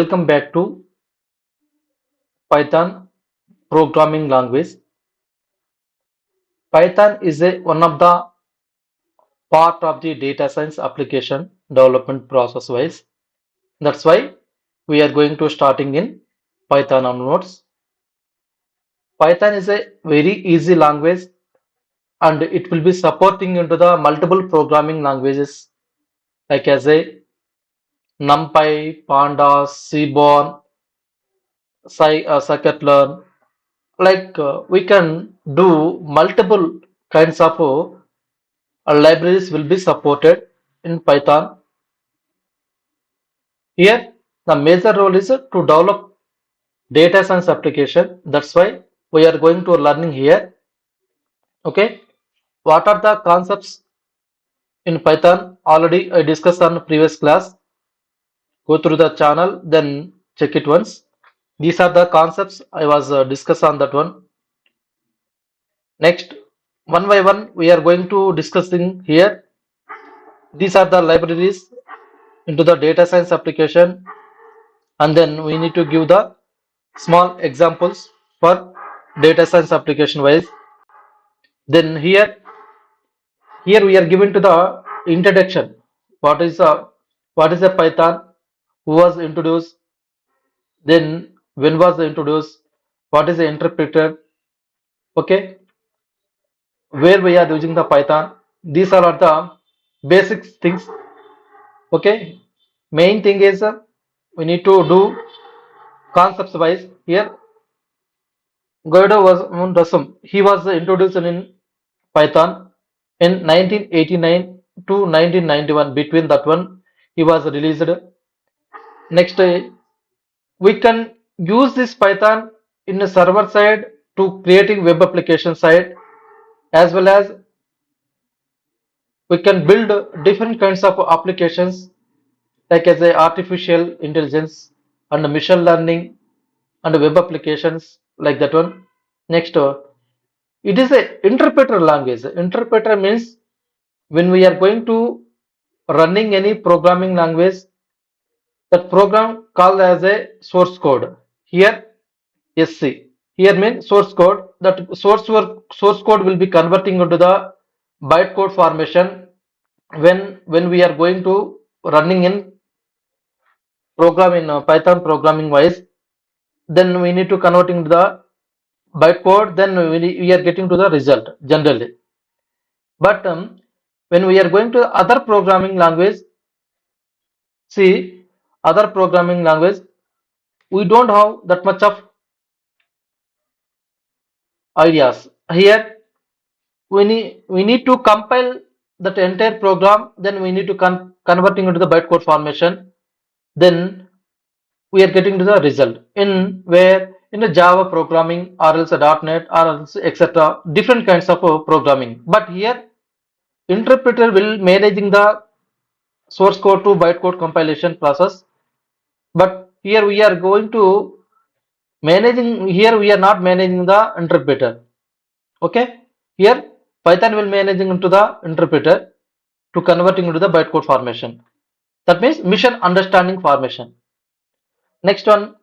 Welcome back to Python programming language. Python is one of the part of the data science application development process wise. That's why we are going to starting in Python onwards. Python is a very easy language and it will be supporting into the multiple programming languages like as a Numpy, Pandas, Seaborn, Scikit Learn. We can do multiple kinds of libraries will be supported in Python. Here, the major role is to develop data science application. That's why we are going to learning here. Okay, what are the concepts in Python? Already I discussed on previous class. Go through the channel, then check it once. These are the concepts I was discuss on that one. Next, one by one, we are going to discussing here. These are the libraries into the data science application, and then we need to give the small examples for data science application wise. Then here we are given to the introduction. What is a Python? Who was introduced? Then when was introduced? What is the interpreter? Okay, where we are using the Python? These are the basic things. Okay, main thing is we need to do concepts wise here. Guido was Rasum. He was introduced in Python in 1989 to 1991. Between that one, he was released. Next, we can use this Python in a server side to creating web application side, as well as we can build different kinds of applications like as a artificial intelligence and machine learning and web applications like that one. Next, it is a interpreter language. Interpreter means when we are going to running any programming language, that program called as a source code. Here, SC. Here means source code. That source code will be converting into the bytecode formation when we are going to running in program in Python programming wise. Then we need to converting to the bytecode. Then we are getting to the result generally. But when we are going to other programming language, see other programming language, we don't have that much of ideas. Here we need to compile that entire program. Then we need to converting into the bytecode formation. Then we are getting to the result in where in a Java programming or else a .NET or else etc. Different kinds of programming. But here interpreter will managing the source code to bytecode compilation process. But here we are going to managing. Here we are not managing the interpreter. Okay. Here Python will managing into the interpreter to converting into the bytecode formation. That means mission understanding formation. Next one,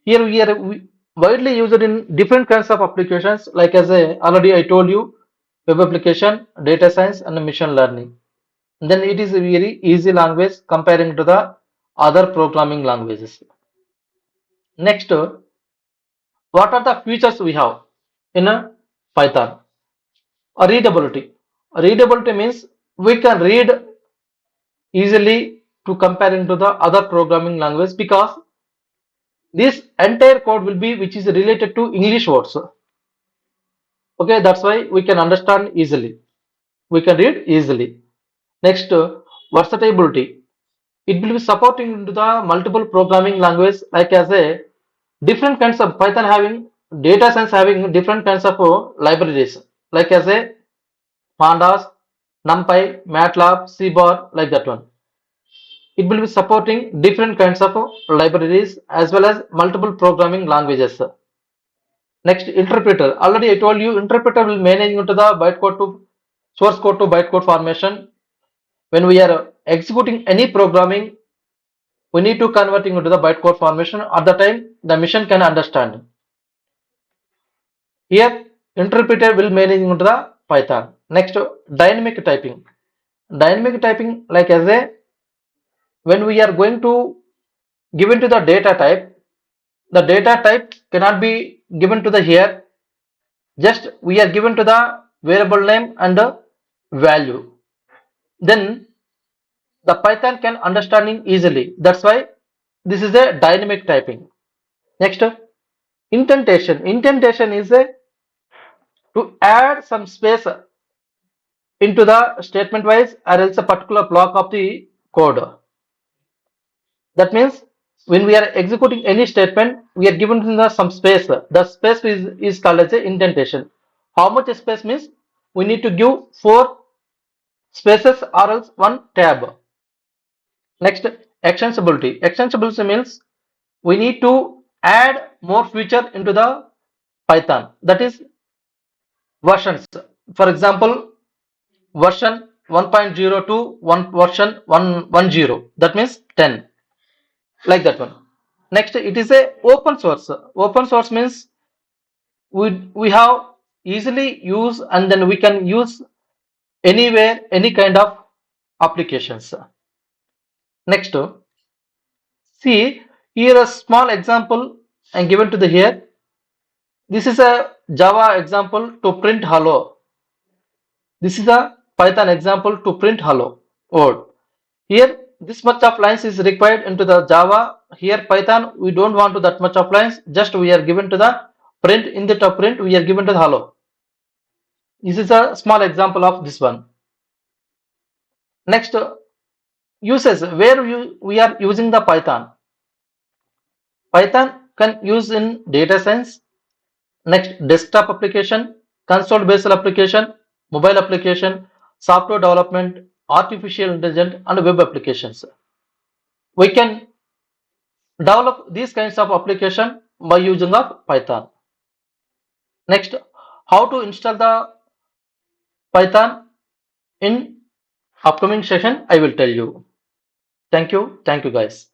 here we are widely used in different kinds of applications like as a already I told you, web application, data science and machine learning. Then it is a very easy language comparing to the other programming languages. Next, what are the features we have in a Python? Readability. Readability means we can read easily to comparing to the other programming language because this entire code will be which is related to English words. Okay, that's why we can understand easily. We can read easily. Next, versatility. It will be supporting into the multiple programming language like as a different kinds of Python having data science having different kinds of libraries like as a Pandas, Numpy, Matplotlib, Seaborn like that one. It will be supporting different kinds of libraries as well as multiple programming languages. Next, interpreter. Already I told you interpreter will manage into the bytecode to source code to bytecode formation. When we are executing any programming, we need to converting into the bytecode formation. At the time the machine can understand. Here interpreter will managing into the Python. Next, dynamic typing. Dynamic typing, like as a when we are going to give into the data type, the data type cannot be given to the here. Just we are given to the variable name and the value. Then the Python can understanding easily. That's why this is a dynamic typing. Next, indentation. Indentation is a to add some space into the statement wise or else a particular block of the code. That means when we are executing any statement, we are given some space. The space is called as a indentation. How much space means we need to give 4 spaces or else 1 tab. Next, extensibility. Extensibility means we need to add more feature into the Python. That is versions. For example, version 1.0 to version 110. That means 10. Like that one. Next, it is a open source. Open source means we have easily use and then we can use anywhere any kind of applications. Next, see here a small example and given to the here. This is a Java example to print hello. This is a Python example to print hello word. Here this much of lines is required into the Java. Here Python we don't want to that much of lines. Just we are given to the print. In the top print we are given to the hello. This is a small example of this one. Next, uses where we are using the Python. Python can use in data science. Next, desktop application, console based application, mobile application, software development, artificial intelligence and web applications. We can develop these kinds of application by using of Python. Next, how to install the Python in upcoming session I will tell you. Thank you guys.